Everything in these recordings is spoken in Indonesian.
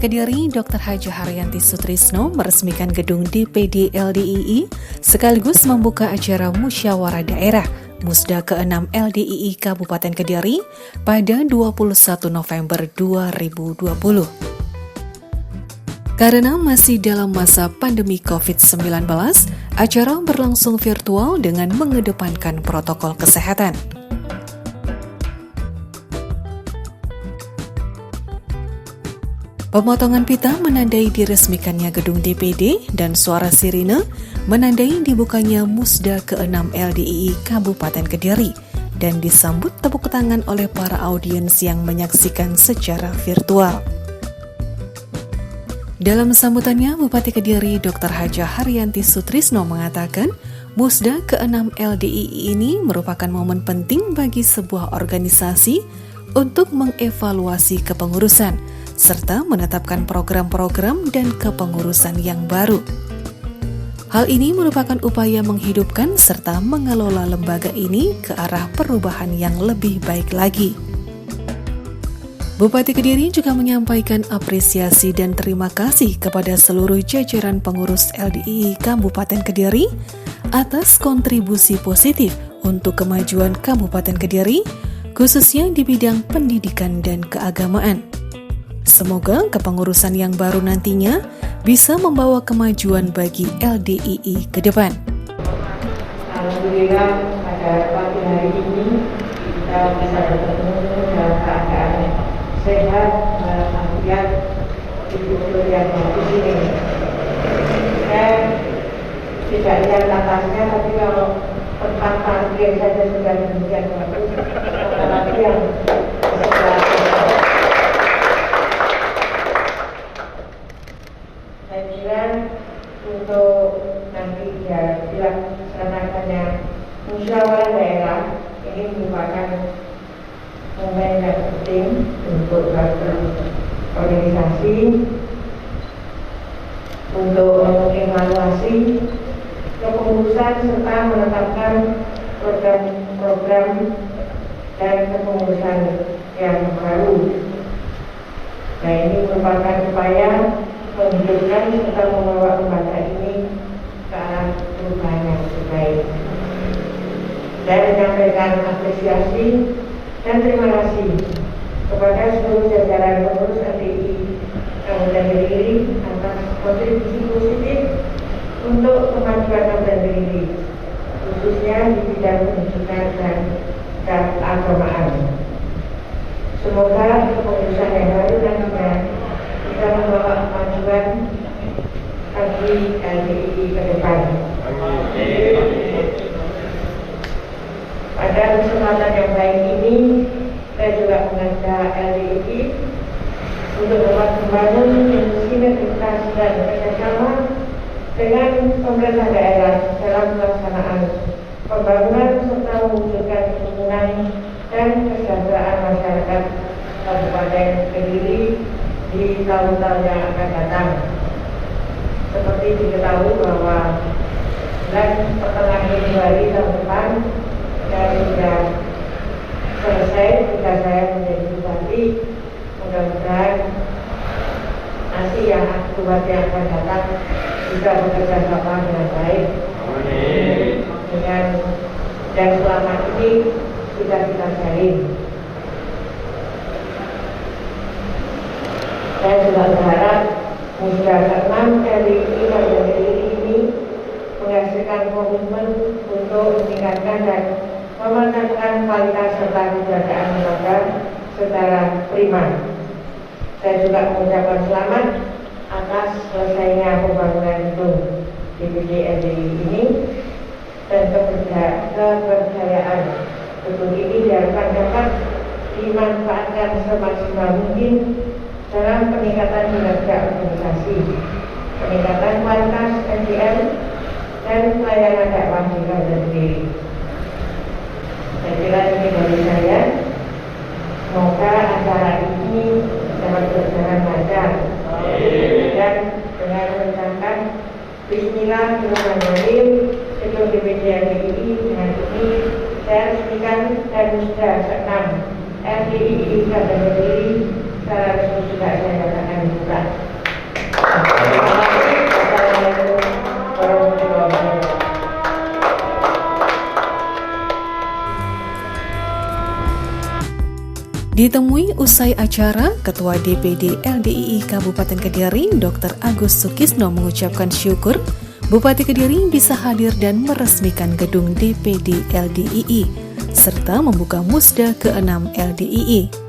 Kediri, Dr. Haja Haryanti Sutrisno meresmikan gedung DPD LDII sekaligus membuka acara musyawarah daerah Musda ke-6 LDII Kabupaten Kediri pada 21 November 2020. Karena masih dalam masa pandemi COVID-19, acara berlangsung virtual dengan mengedepankan protokol kesehatan. Pemotongan pita menandai diresmikannya gedung DPD dan suara sirine menandai dibukanya Musda ke-6 LDII Kabupaten Kediri dan disambut tepuk tangan oleh para audiens yang menyaksikan secara virtual. Dalam sambutannya, Bupati Kediri Dr. Haja Haryanti Sutrisno mengatakan Musda ke-6 LDII ini merupakan momen penting bagi sebuah organisasi untuk mengevaluasi kepengurusan serta menetapkan program-program dan kepengurusan yang baru. Hal ini merupakan upaya menghidupkan serta mengelola lembaga ini ke arah perubahan yang lebih baik lagi. Bupati Kediri juga menyampaikan apresiasi dan terima kasih kepada seluruh jajaran pengurus LDII Kabupaten Kediri atas kontribusi positif untuk kemajuan Kabupaten Kediri, khususnya di bidang pendidikan dan keagamaan. Semoga kepengurusan yang baru nantinya bisa membawa kemajuan bagi LDII ke depan. Alhamdulillah pada pagi hari ini kita bisa bertemu dalam keadaan sehat walafiat di kultur yang bagus ini. Dan tidak lihat atasnya, tapi kalau tempat parkir saja sudah demikian bagus, apalagi yang sebelah. Saya kira untuk nanti ya dilaksanakannya musyawarah daerah ini merupakan momen yang penting untuk organisasi untuk mengevaluasi kepengurusan serta menetapkan program-program dan kepengurusan yang baru. Nah, ini merupakan upaya menunjukkan serta membawa lembaga ini ke arah perubahan yang lebih baik. Dan menyampaikan apresiasi dan terima kasih kepada seluruh jajaran pengurus LDII Kabupaten Kediri atas kontribusi positif untuk kemajuan Kabupaten Kediri, khususnya di bidang pendidikan dan keagamaan. Semoga kepengurusan yang baru nantinya bisa membawa kemajuan bagi LDII ke depan. Pada kesempatan yang baik ini, saya juga mengajak LDII untuk dapat membangun sinergitas dan kerjasama dengan pemerintah daerah dalam pelaksanaan pembangunan serta mewujudkan kerukunan dan kesejahteraan masyarakat Kabupaten Kediri di tahun-tahun yang akan datang. Seperti diketahui bahwa bulan pertengahan Februari tahun depan saya sudah selesai tugas saya menjadi bupati. Mudah-mudahan nanti yang bupati yang akan datang bisa bekerja sama dengan baik. Dan selama ini sudah kita jalin. Saya juga berharap Musda ke-6 LDII Kabupaten Kediri ini menghasilkan komitmen untuk meningkatkan dan memantapkan kualitas serta keberadaan lembaga secara prima. Saya juga mengucapkan selamat atas selesainya pembangunan gedung DPD LDII ini dan keberjayaan gedung ini diharapkan dapat dimanfaatkan semaksimal mungkin dalam peningkatan kinerja organisasi, peningkatan kualitas SDM, dan pelayanan dakwah di Kabupaten Kediri. Saya kira ini dari saya. Semoga acara ini dapat berjalan lancar dan dengan mengucapkan Bismillahirrahmanirrahim, gedung DPD LDII dengan ini saya resmikan dan Musda ke-6 LDII Kabupaten Kediri secara resmi juga saya nyatakan dibuka. Assalamualaikum warahmatullahi wabarakatuh. Ditemui usai acara, Ketua DPD LDII Kabupaten Kediri, Dr. Agus Sukisno mengucapkan syukur Bupati Kediri bisa hadir dan meresmikan gedung DPD LDII, serta membuka Musda ke-6 LDII.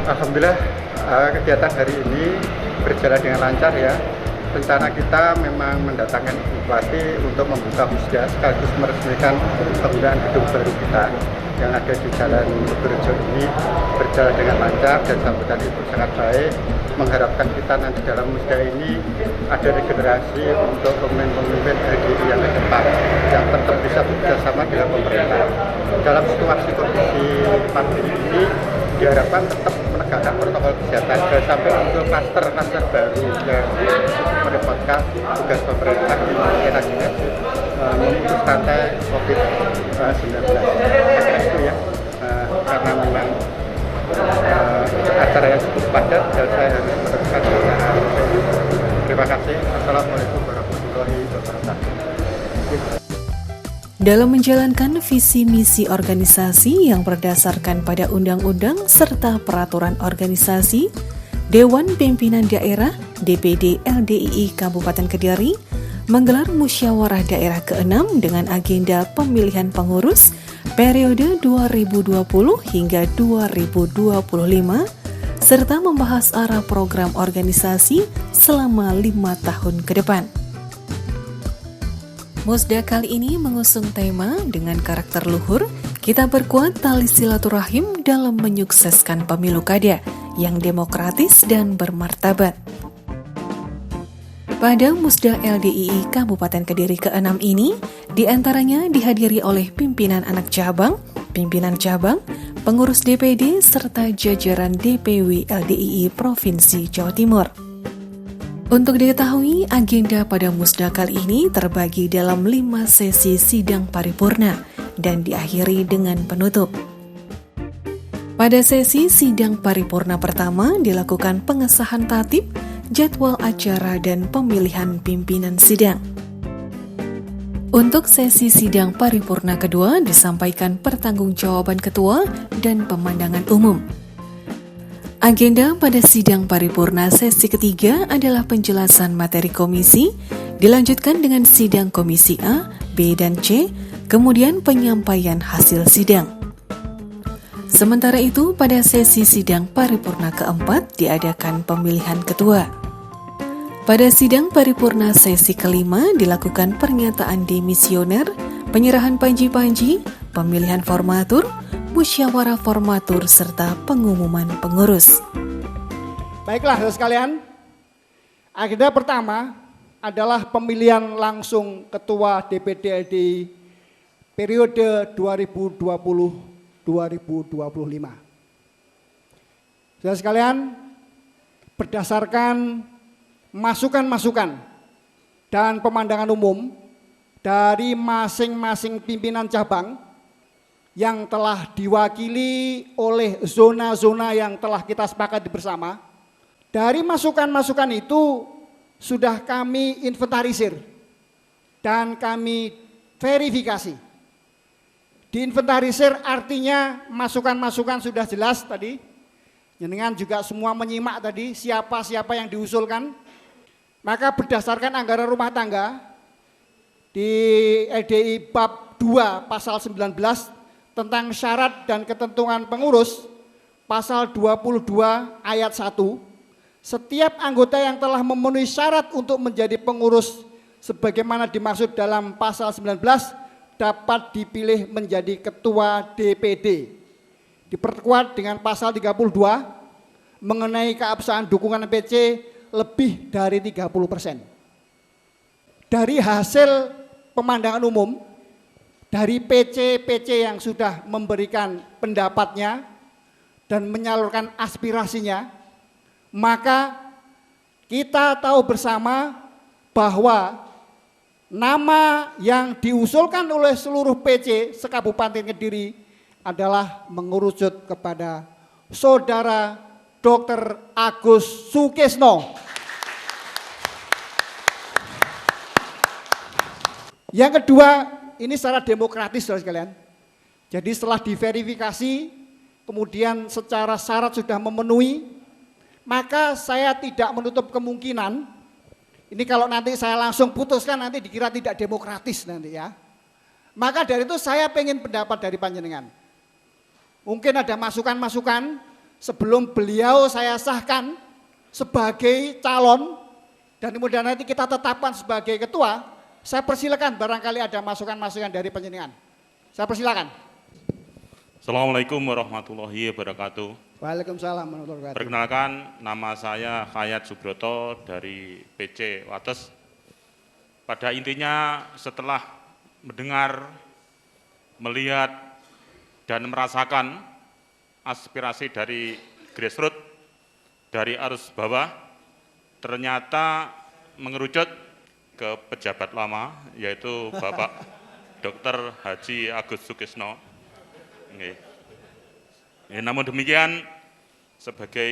Alhamdulillah kegiatan hari ini berjalan dengan lancar ya. Rencana kita memang mendatangkan bupati untuk membuka Musda sekaligus meresmikan penggunaan gedung baru kita yang ada di Jalan Beberjo ini berjalan dengan lancar dan sambutan itu sangat baik. Mengharapkan kita nanti dalam Musda ini ada regenerasi untuk pemimpin-pemimpin LDII yang ke depan yang tetap bisa bekerjasama dengan pemerintah. Dalam situasi kondisi pandemi ini diharapkan tetap menegakkan protokol kesehatan dan sampai muncul klaster baru yang merepotkan tugas pemerintah di akhir-akhir memutus rantai COVID-19. Itu ya, karena memang acara yang cukup padat dan saya harus meneruskan acara. Terima kasih. Assalamualaikum warahmatullahi wabarakatuh. Dalam menjalankan visi misi organisasi yang berdasarkan pada undang-undang serta peraturan organisasi, Dewan Pimpinan Daerah DPD LDII Kabupaten Kediri menggelar musyawarah daerah ke-6 dengan agenda pemilihan pengurus periode 2020 hingga 2025 serta membahas arah program organisasi selama 5 tahun ke depan. Musda kali ini mengusung tema dengan karakter luhur, kita berkuat tali silaturahim dalam menyukseskan pemilu kada yang demokratis dan bermartabat. Pada Musda LDII Kabupaten Kediri ke-6 ini, diantaranya dihadiri oleh pimpinan anak cabang, pimpinan cabang, pengurus DPD, serta jajaran DPW LDII Provinsi Jawa Timur. Untuk diketahui, agenda pada Musda kali ini terbagi dalam 5 sesi sidang paripurna dan diakhiri dengan penutup. Pada sesi sidang paripurna pertama dilakukan pengesahan tatib, jadwal acara dan pemilihan pimpinan sidang. Untuk sesi sidang paripurna kedua disampaikan pertanggungjawaban ketua dan pemandangan umum. Agenda pada sidang paripurna sesi ketiga adalah penjelasan materi komisi, dilanjutkan dengan sidang komisi A, B, dan C, kemudian penyampaian hasil sidang. Sementara itu, pada sesi sidang paripurna keempat diadakan pemilihan ketua. Pada sidang paripurna sesi kelima dilakukan pernyataan demisioner, penyerahan panji-panji, pemilihan formatur, musyawarah formatur, serta pengumuman pengurus. Baiklah, saudara sekalian, agenda pertama adalah pemilihan langsung Ketua DPD LDII periode 2020-2025. Saudara sekalian, berdasarkan masukan-masukan dan pemandangan umum dari masing-masing pimpinan cabang yang telah diwakili oleh zona-zona yang telah kita sepakati bersama. Dari masukan-masukan itu sudah kami inventarisir dan kami verifikasi. Diinventarisir artinya masukan-masukan sudah jelas tadi. Jenengan juga semua menyimak tadi siapa-siapa yang diusulkan. Maka berdasarkan anggaran rumah tangga di LDII bab 2 pasal 19 tentang syarat dan ketentuan pengurus, pasal 22 ayat 1, setiap anggota yang telah memenuhi syarat untuk menjadi pengurus sebagaimana dimaksud dalam pasal 19 dapat dipilih menjadi ketua DPD. Diperkuat dengan pasal 32 mengenai keabsahan dukungan PC lebih dari 30%. Dari hasil pemandangan umum, dari PC-PC yang sudah memberikan pendapatnya dan menyalurkan aspirasinya, maka kita tahu bersama bahwa nama yang diusulkan oleh seluruh PC sekabupaten Kediri adalah mengerucut kepada Saudara Dr. Agus Sukesno. Yang kedua, ini secara demokratis saudara sekalian. Jadi setelah diverifikasi, kemudian secara syarat sudah memenuhi, maka saya tidak menutup kemungkinan, ini kalau nanti saya langsung putuskan nanti dikira tidak demokratis nanti ya. Maka dari itu saya pengen pendapat dari panjenengan. Mungkin ada masukan-masukan sebelum beliau saya sahkan sebagai calon dan kemudian nanti kita tetapkan sebagai ketua. Saya persilakan barangkali ada masukan-masukan dari panjenengan. Saya persilakan. Assalamualaikum warahmatullahi wabarakatuh. Waalaikumsalam warahmatullahi wabarakatuh. Perkenalkan, nama saya Hayat Subroto dari PC Wates. Pada intinya setelah mendengar, melihat, dan merasakan aspirasi dari grassroots, dari arus bawah, ternyata mengerucut ke pejabat lama, yaitu Bapak Dr. Haji Agus Sukesno. Namun demikian, sebagai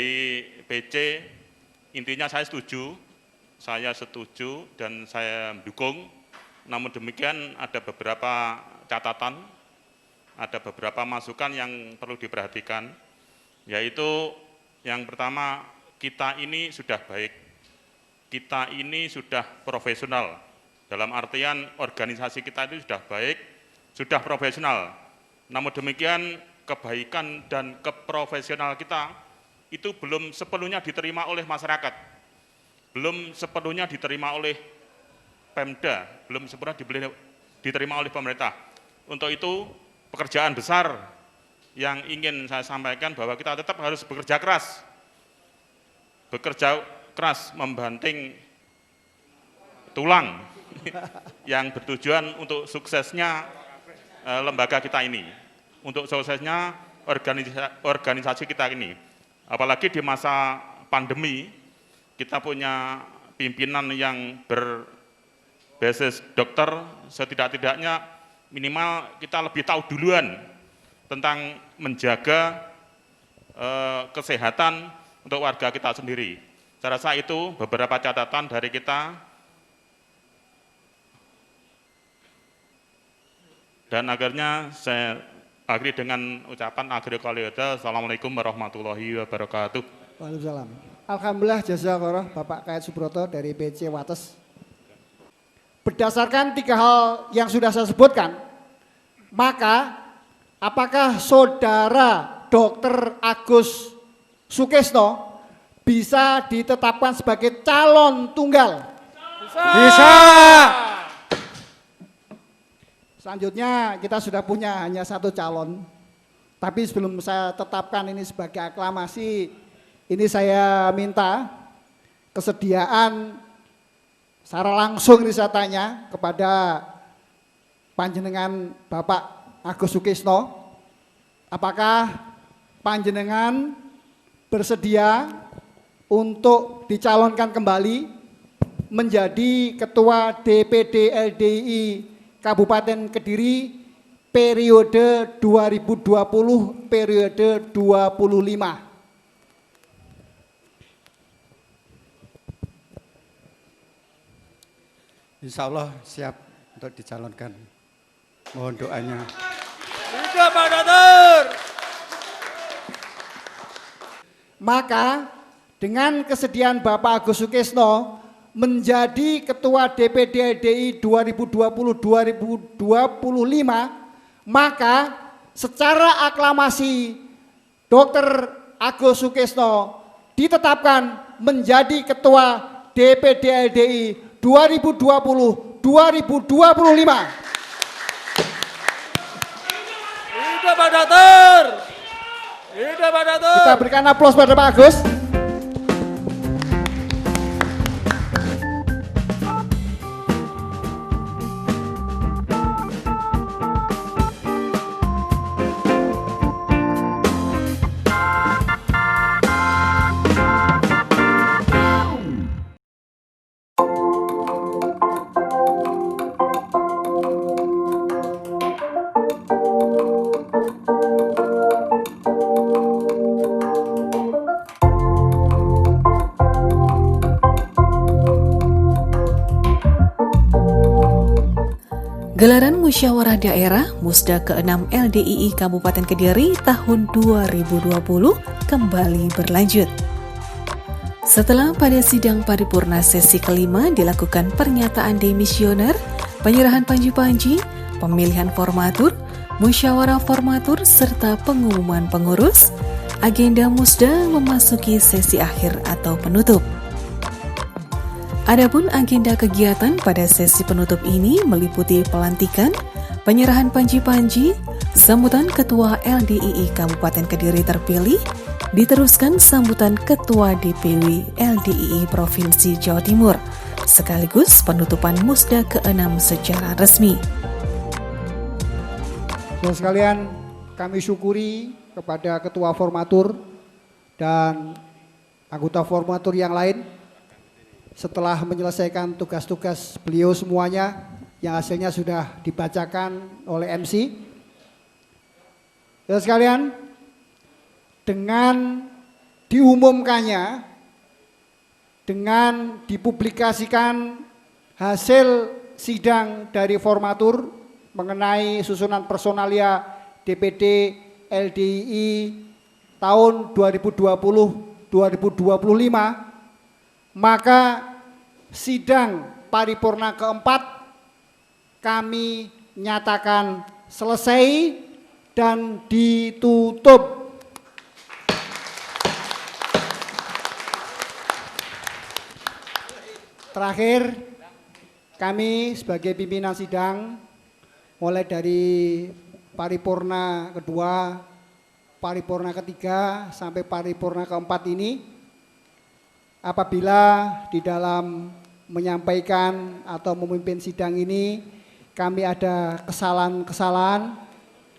PC, intinya saya setuju dan saya mendukung. Namun demikian ada beberapa catatan, ada beberapa masukan yang perlu diperhatikan, yaitu yang pertama, kita ini sudah baik, kita ini sudah profesional, dalam artian organisasi kita itu sudah baik, sudah profesional. Namun demikian kebaikan dan keprofesional kita itu belum sepenuhnya diterima oleh masyarakat, belum sepenuhnya diterima oleh Pemda, belum sepenuhnya diterima oleh pemerintah. Untuk itu pekerjaan besar yang ingin saya sampaikan bahwa kita tetap harus bekerja keras membanting tulang yang bertujuan untuk suksesnya lembaga kita ini, untuk suksesnya organisasi kita ini. Apalagi di masa pandemi, kita punya pimpinan yang berbasis dokter, setidak-tidaknya minimal kita lebih tahu duluan tentang menjaga kesehatan untuk warga kita sendiri. Saya rasa itu beberapa catatan dari kita. Dan akhirnya saya akhiri dengan ucapan akhir kali ada. Assalamualaikum warahmatullahi wabarakatuh. Waalaikumsalam. Alhamdulillah jazakallah Bapak Hayat Subroto dari PC Wates. Berdasarkan 3 hal yang sudah saya sebutkan, maka apakah Saudara Dr. Agus Sukesno bisa ditetapkan sebagai calon tunggal? Bisa. Selanjutnya kita sudah punya hanya 1 calon. Tapi sebelum saya tetapkan ini sebagai aklamasi, ini saya minta kesediaan secara langsung ini saya tanya kepada panjenengan Bapak Agus Sukesno, apakah panjenengan bersedia untuk dicalonkan kembali menjadi Ketua DPD LDI Kabupaten Kediri periode 2020 periode 25. Insya Allah siap untuk dicalonkan. Mohon doanya. Hidup Pak Dokter. Maka dengan kesediaan Bapak Agus Sukesno menjadi Ketua DPD LDI 2020-2025, maka secara aklamasi Dr. Agus Sukesno ditetapkan menjadi Ketua DPD LDI 2020-2025. Hidup Pak Dokter. Hidup Pak Dokter. Kita berikan aplaus pada Pak Agus. Gelaran Musyawarah Daerah Musda ke-6 LDII Kabupaten Kediri tahun 2020 kembali berlanjut. Setelah pada sidang paripurna sesi kelima dilakukan pernyataan demisioner, penyerahan panji-panji, pemilihan formatur, musyawarah formatur, serta pengumuman pengurus, agenda Musda memasuki sesi akhir atau penutup. Adapun agenda kegiatan pada sesi penutup ini meliputi pelantikan, penyerahan panji-panji, sambutan Ketua LDII Kabupaten Kediri terpilih, diteruskan sambutan Ketua DPW LDII Provinsi Jawa Timur, sekaligus penutupan Musda ke-6 secara resmi. Saudara sekalian, kami syukuri kepada Ketua Formatur dan anggota Formatur yang lain setelah menyelesaikan tugas-tugas beliau semuanya yang hasilnya sudah dibacakan oleh MC. Saudara sekalian, dengan diumumkannya, dengan dipublikasikan hasil sidang dari Formatur mengenai susunan personalia DPD LDII tahun 2020-2025, maka sidang paripurna keempat kami nyatakan selesai dan ditutup. Terakhir, kami sebagai pimpinan sidang mulai dari paripurna kedua, paripurna ketiga sampai paripurna keempat ini, apabila di dalam menyampaikan atau memimpin sidang ini kami ada kesalahan-kesalahan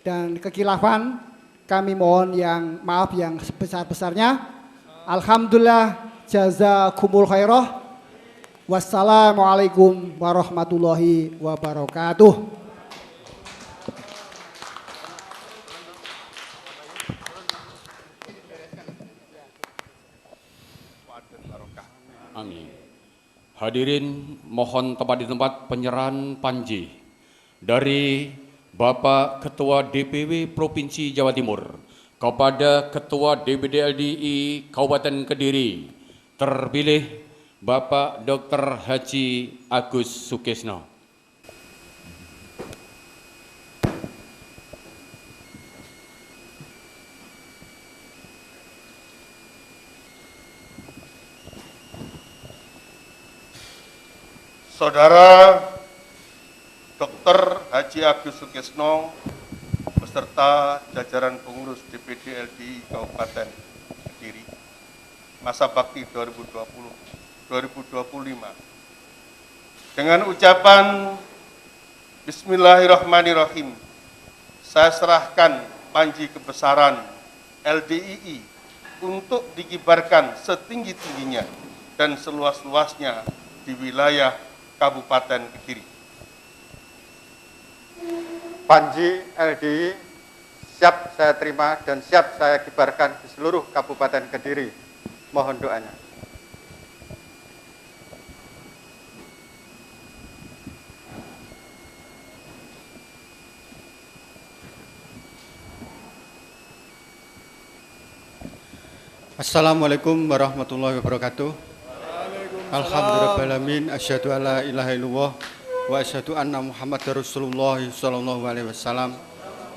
dan kekilafan, kami mohon yang maaf yang sebesar-besarnya. Alhamdulillah, jazakumul khairah. Wassalamualaikum warahmatullahi wabarakatuh. Amin. Hadirin, mohon tempat di tempat penyerahan panji dari Bapak Ketua DPW Provinsi Jawa Timur kepada Ketua DPD LDII Kabupaten Kediri terpilih Bapak Dr. Haji Agus Sukesno. Saudara Dr. Haji Agus Sukesno beserta jajaran pengurus DPD LDII Kabupaten Kediri masa bakti 2020-2025. Dengan ucapan Bismillahirrahmanirrahim, saya serahkan panji kebesaran LDII untuk dikibarkan setinggi-tingginya dan seluas-luasnya di wilayah Kabupaten Kediri. Panji LDII siap saya terima dan siap saya kibarkan di seluruh Kabupaten Kediri. Mohon doanya. Assalamualaikum warahmatullahi wabarakatuh. Alhamdulillahirrahmanirrahim. Asyhadu alla ilaha illallah wa asyhadu anna Muhammadar Rasulullah sallallahu alaihi wasallam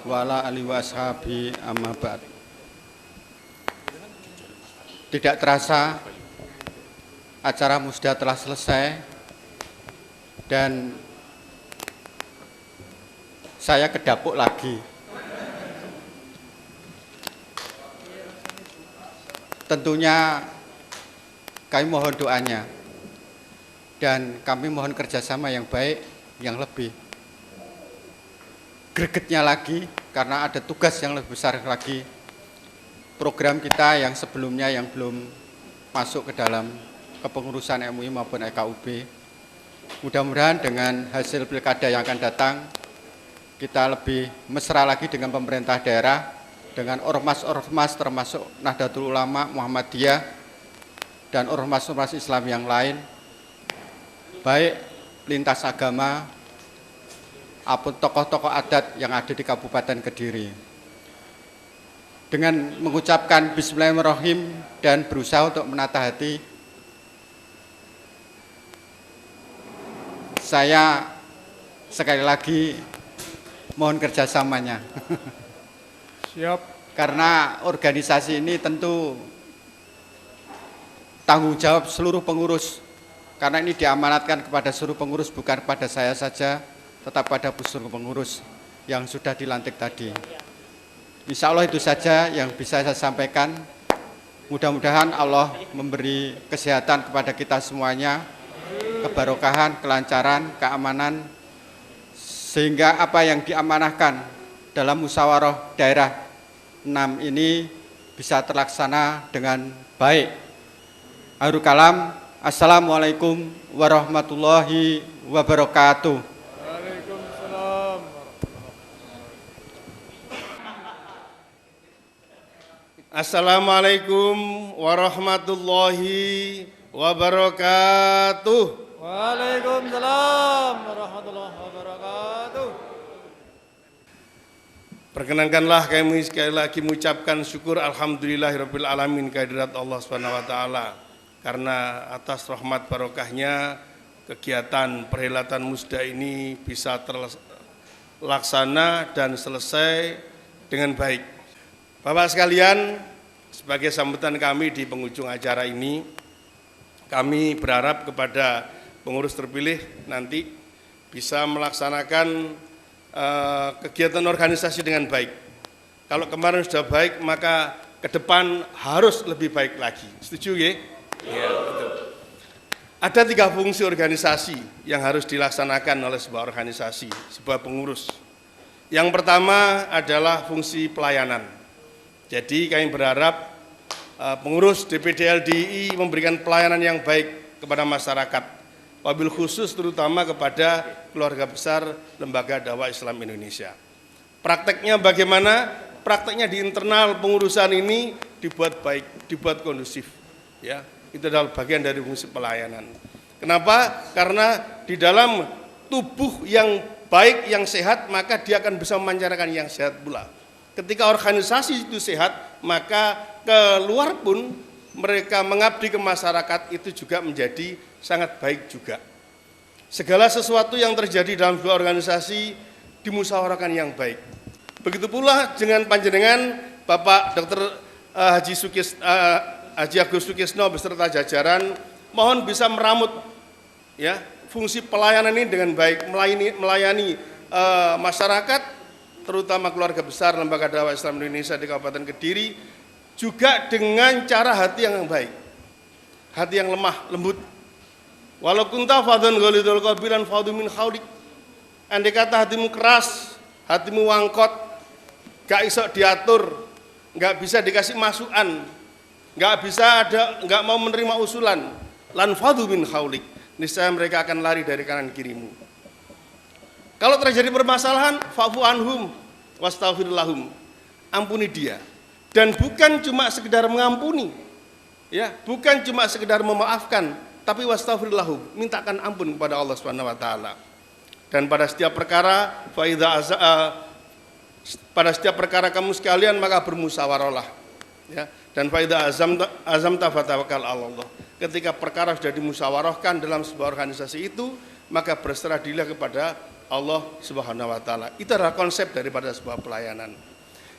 wa ala alihi wa ashabi amma ba'd. Tidak terasa acara musda telah selesai dan saya kedapuk lagi. Tentunya kami mohon doanya dan kami mohon kerjasama yang baik, yang lebih gregetnya lagi karena ada tugas yang lebih besar lagi. Program kita yang sebelumnya yang belum masuk ke dalam kepengurusan MUI maupun EKUB, mudah-mudahan dengan hasil pilkada yang akan datang kita lebih mesra lagi dengan pemerintah daerah, dengan ormas-ormas termasuk Nahdlatul Ulama, Muhammadiyah, dan ormas-ormas Islam yang lain, baik lintas agama maupun tokoh-tokoh adat yang ada di Kabupaten Kediri. Dengan mengucapkan Bismillahirrahmanirrahim dan berusaha untuk menata hati, saya sekali lagi mohon kerjasamanya. Siap. Karena organisasi ini tentu tanggung jawab seluruh pengurus. Karena ini diamanatkan kepada seluruh pengurus, bukan kepada saya saja, tetap pada seluruh pengurus yang sudah dilantik tadi. Insya Allah itu saja yang bisa saya sampaikan. Mudah-mudahan Allah memberi kesehatan kepada kita semuanya, kebarokahan, kelancaran, keamanan, sehingga apa yang diamanahkan dalam musyawarah daerah 6 ini bisa terlaksana dengan baik. Akhirul kalam, assalamualaikum warahmatullahi wabarakatuh. Waalaikumsalam. Assalamualaikum warahmatullahi wabarakatuh. Waalaikumsalam warahmatullahi wabarakatuh. Perkenankanlah kami sekali lagi mengucapkan syukur alhamdulillahirabbil alamin kehadirat Allah Subhanahu wa taala, karena atas rahmat barokahnya kegiatan perhelatan musda ini bisa terlaksana dan selesai dengan baik. Bapak sekalian, sebagai sambutan kami di penghujung acara ini, kami berharap kepada pengurus terpilih nanti bisa melaksanakan kegiatan organisasi dengan baik. Kalau kemarin sudah baik, maka ke depan harus lebih baik lagi. Setuju ya? Ya, betul. Ada 3 fungsi organisasi yang harus dilaksanakan oleh sebuah organisasi, sebuah pengurus. Yang pertama adalah fungsi pelayanan. Jadi kami berharap pengurus DPD LDII memberikan pelayanan yang baik kepada masyarakat, wabil khusus terutama kepada keluarga besar Lembaga Dakwah Islam Indonesia. Prakteknya bagaimana? Prakteknya di internal pengurusan ini dibuat baik, dibuat kondusif. Ya, itu adalah bagian dari fungsi pelayanan. Kenapa? Karena di dalam tubuh yang baik, yang sehat, maka dia akan bisa memancarkan yang sehat pula. Ketika organisasi itu sehat, maka keluar pun mereka mengabdi ke masyarakat itu juga menjadi sangat baik juga. Segala sesuatu yang terjadi dalam sebuah organisasi dimusyawarahkan yang baik. Begitu pula dengan panjenengan Bapak Dr. Haji Agus Sukisno beserta jajaran, mohon bisa meramut ya fungsi pelayanan ini dengan baik, melayani masyarakat, terutama keluarga besar Lembaga Dakwah Islam Indonesia di Kabupaten Kediri, juga dengan cara hati yang baik, hati yang lemah, lembut. Walau kunta fadhan ghalidul qalbi lan fadhu min haulik. Andai kata hatimu keras, hatimu wangkot, gak iso diatur, gak bisa dikasih masukan, gak mau menerima usulan, lan fadhu min haulik, niscaya mereka akan lari dari kanan kirimu. Kalau terjadi permasalahan, fa'fu anhum wastaghfir lahum, ampuni dia. Dan bukan cuma sekedar mengampuni, ya, bukan cuma sekedar memaafkan, tapi wastaghfir lahum, mintakan ampun kepada Allah Subhanahu wa taala. Dan pada setiap perkara pada setiap perkara kamu sekalian maka bermusyawarahlah, ya. Dan faida azam tafatawakal Allah. Ketika perkara sudah dimusyawarahkan dalam sebuah organisasi itu, maka berserah dirilah kepada Allah Subhanahu wa taala. Itu adalah konsep daripada sebuah pelayanan.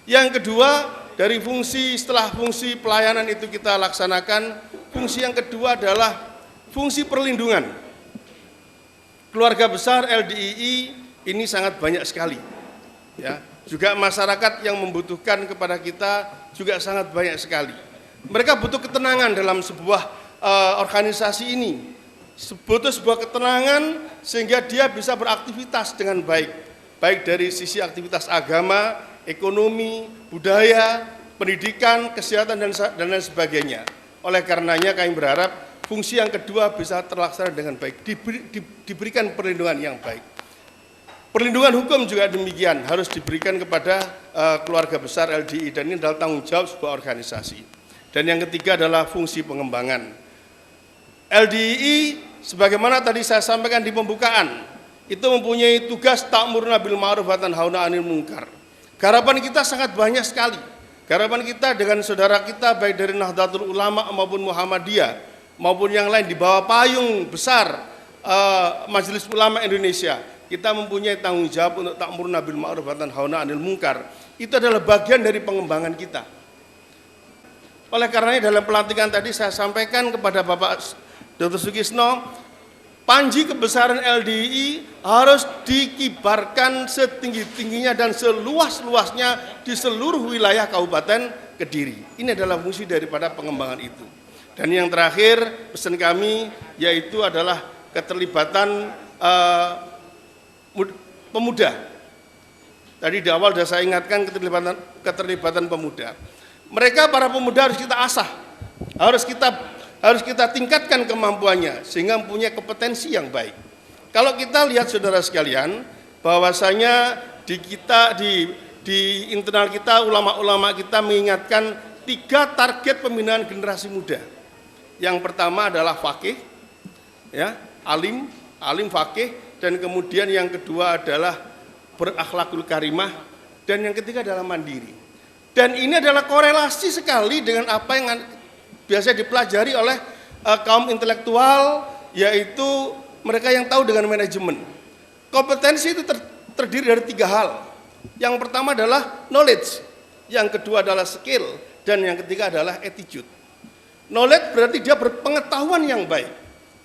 Yang kedua, dari fungsi setelah fungsi pelayanan itu kita laksanakan, fungsi yang kedua adalah fungsi perlindungan. Keluarga besar LDII ini sangat banyak sekali. Ya, juga masyarakat yang membutuhkan kepada kita juga sangat banyak sekali. Mereka butuh ketenangan dalam sebuah organisasi ini. Butuh sebuah ketenangan sehingga dia bisa beraktivitas dengan baik. Baik dari sisi aktivitas agama, ekonomi, budaya, pendidikan, kesehatan, dan lain sebagainya. Oleh karenanya kami berharap fungsi yang kedua bisa terlaksana dengan baik, diberikan perlindungan yang baik. Perlindungan hukum juga demikian, harus diberikan kepada keluarga besar LDII, dan ini adalah tanggung jawab sebuah organisasi. Dan yang ketiga adalah fungsi pengembangan. LDII sebagaimana tadi saya sampaikan di pembukaan, itu mempunyai tugas ta'muruna bil ma'ruf wa tanhauna 'anil munkar. Harapan kita sangat banyak sekali. Harapan kita dengan saudara kita baik dari Nahdlatul Ulama maupun Muhammadiyah maupun yang lain di bawah payung besar Majelis Ulama Indonesia, kita mempunyai tanggung jawab untuk ta'muruna bil ma'ruf wa tanhauna 'anil munkar. Itu adalah bagian dari pengembangan kita. Oleh karenanya dalam pelantikan tadi saya sampaikan kepada Bapak Dr. Sukisno, panji kebesaran LDII harus dikibarkan setinggi-tingginya dan seluas-luasnya di seluruh wilayah Kabupaten Kediri. Ini adalah fungsi daripada pengembangan itu. Dan yang terakhir pesan kami yaitu adalah keterlibatan pemuda. Tadi di awal sudah saya ingatkan keterlibatan pemuda. Mereka para pemuda harus kita asah, harus kita tingkatkan kemampuannya sehingga mempunyai kompetensi yang baik. Kalau kita lihat saudara sekalian, bahwasanya di internal kita, ulama-ulama kita mengingatkan 3 target pembinaan generasi muda. Yang pertama adalah faqih, ya, alim faqih, dan kemudian yang kedua adalah berakhlakul karimah, dan yang ketiga adalah mandiri. Dan ini adalah korelasi sekali dengan apa yang biasa dipelajari oleh kaum intelektual, yaitu mereka yang tahu dengan manajemen. Kompetensi itu terdiri dari 3 hal. Yang pertama adalah knowledge, yang kedua adalah skill, dan yang ketiga adalah attitude. Knowledge berarti dia berpengetahuan yang baik,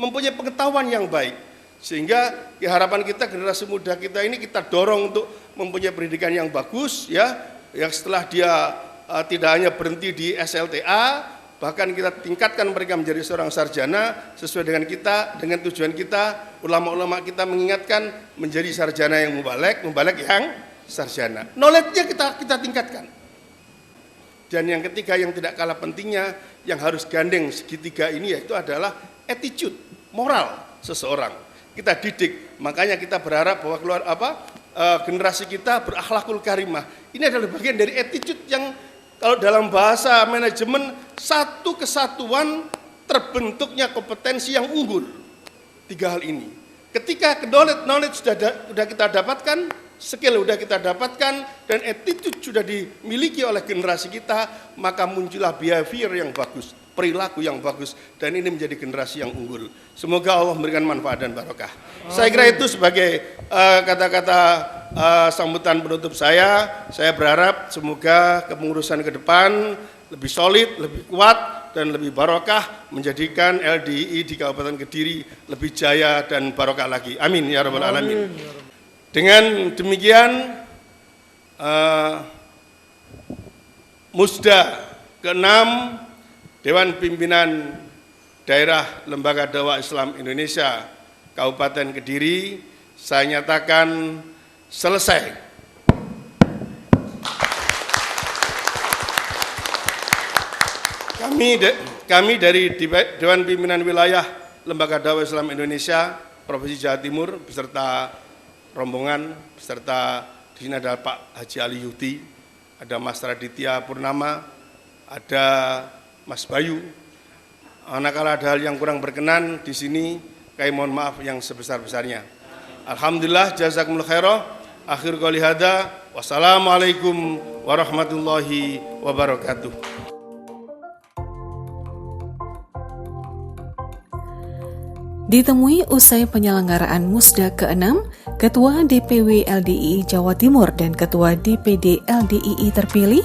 mempunyai pengetahuan yang baik, sehingga harapan kita generasi muda kita ini kita dorong untuk mempunyai pendidikan yang bagus, ya. Yang setelah dia tidak hanya berhenti di SLTA, bahkan kita tingkatkan mereka menjadi seorang sarjana sesuai dengan kita, dengan tujuan kita. Ulama-ulama kita mengingatkan menjadi sarjana yang mubalek yang sarjana. Knowledge-nya kita tingkatkan. Dan yang ketiga yang tidak kalah pentingnya, yang harus gandeng segitiga ini yaitu adalah attitude, moral seseorang. Kita didik, makanya kita berharap bahwa generasi kita berakhlakul karimah. Ini adalah bagian dari attitude yang kalau dalam bahasa manajemen satu kesatuan terbentuknya kompetensi yang unggul. 3 hal ini. Ketika knowledge sudah kita dapatkan, skill sudah kita dapatkan, dan attitude sudah dimiliki oleh generasi kita, maka muncullah behavior yang bagus, perilaku yang bagus, dan ini menjadi generasi yang unggul. Semoga Allah memberikan manfaat dan barokah. Saya kira itu sebagai kata-kata sambutan penutup saya. Saya berharap semoga kepengurusan ke depan lebih solid, lebih kuat, dan lebih barokah, menjadikan LDII di Kabupaten Kediri lebih jaya dan barokah lagi. Amin ya rabbal alamin. Dengan demikian Musda ke-6 Dewan Pimpinan Daerah Lembaga Dakwah Islam Indonesia Kabupaten Kediri saya nyatakan selesai. Kami dari Dewan Pimpinan Wilayah Lembaga Dakwah Islam Indonesia Provinsi Jawa Timur beserta rombongan, beserta di sini ada Pak Haji Ali Yuti, ada Mas Raditya Purnama, ada Mas Bayu. Manakala ada hal yang kurang berkenan di sini, kami mohon maaf yang sebesar-besarnya. Alhamdulillah, jazakumullah khairah. Akhir qouli hada, wassalamualaikum warahmatullahi wabarakatuh. Ditemui usai penyelenggaraan Musda ke-6, Ketua DPW LDII Jawa Timur dan Ketua DPD LDII terpilih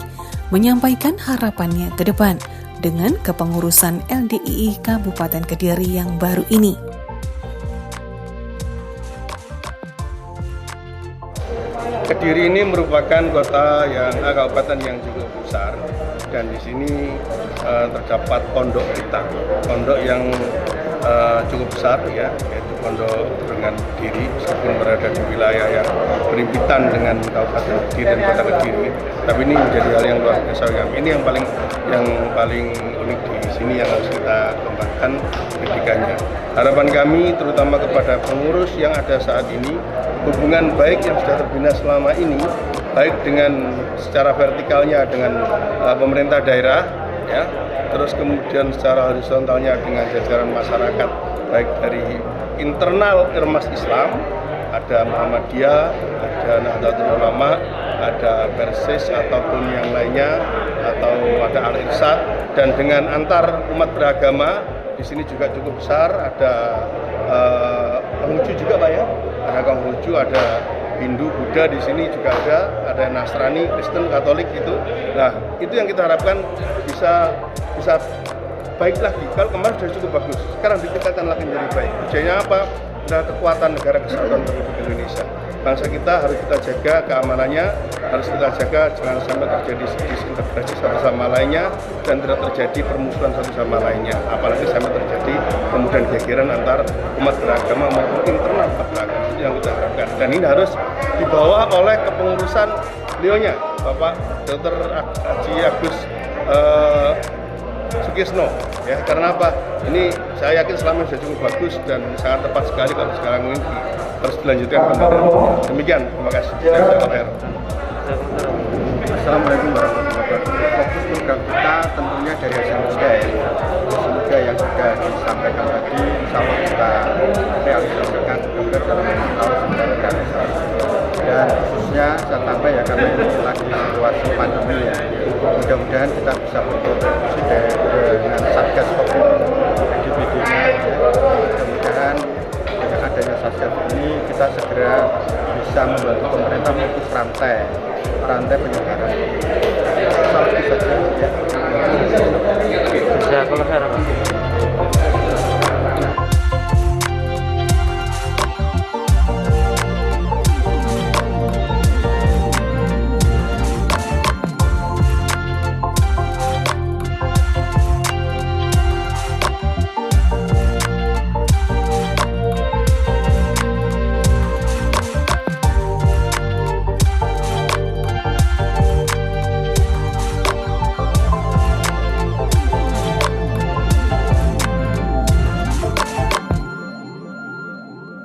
menyampaikan harapannya ke depan dengan kepengurusan LDII Kabupaten Kediri yang baru ini. Kediri ini merupakan kabupaten yang cukup besar, dan di sini terdapat pondok kita, pondok yang cukup besar, ya, yaitu pondok dengan Kediri, meskipun berada di wilayah yang berimpitan dengan Kabupaten Kediri dan Kota Kediri, tapi ini menjadi hal yang luar biasa. Ini yang paling unik di sini yang harus kita kembangkan pendidikannya. Harapan kami terutama kepada pengurus yang ada saat ini, hubungan baik yang sudah terbina selama ini, baik dengan secara vertikalnya dengan pemerintah daerah, ya, terus kemudian secara horizontalnya dengan jajaran masyarakat, baik dari internal Ormas Islam, ada Muhammadiyah, ada Nahdlatul Ulama, ada Persis ataupun yang lainnya, atau ada Al-Irsyad, dan dengan antar umat beragama di sini juga cukup besar. Ada Konghucu juga Pak ya, ada Konghucu, ada Hindu, Buddha di sini juga ada Nasrani, Kristen, Katolik itu. Nah, itu yang kita harapkan bisa baik lagi. Kalau kemarin sudah cukup bagus, sekarang ditingkatkan lagi menjadi baik. Tujuannya apa? Adalah kekuatan negara kesatuan Republik Indonesia. Bangsa kita harus kita jaga keamanannya, harus kita jaga jangan sampai terjadi disintegrasi satu sama lainnya dan tidak terjadi permusuhan satu sama lainnya. Apalagi sampai terjadi kemudian gegeran antar umat beragama maupun internal umat beragama. Itu yang kita harapkan. Dan ini harus dibawa oleh kepengurusan beliaunya, Bapak Dr. Haji Agus Sukisno, ya, karena apa? Ini saya yakin selama sudah cukup bagus dan sangat tepat sekali kalau sekarang ini terus dilanjutkan kembali. Demikian, terima kasih. Saya ucapkan khair. Assalamualaikum warahmatullahi wabarakatuh. Fokus program kita tentunya dari hasil musda ya. Hasil musda yang sudah disampaikan tadi, insya Allah kita realisasikan juga dalam tahun sedang realisasi. Dan khususnya saya tambah ya, karena ini lagi situasi pandemi ya. Mudah-mudahan kita bisa berkontribusi dengan Satgas Covid DPD-nya. Mudah-mudahan dengan adanya Satgas ini kita segera bisa membantu pemerintah memutus rantai penyebaran.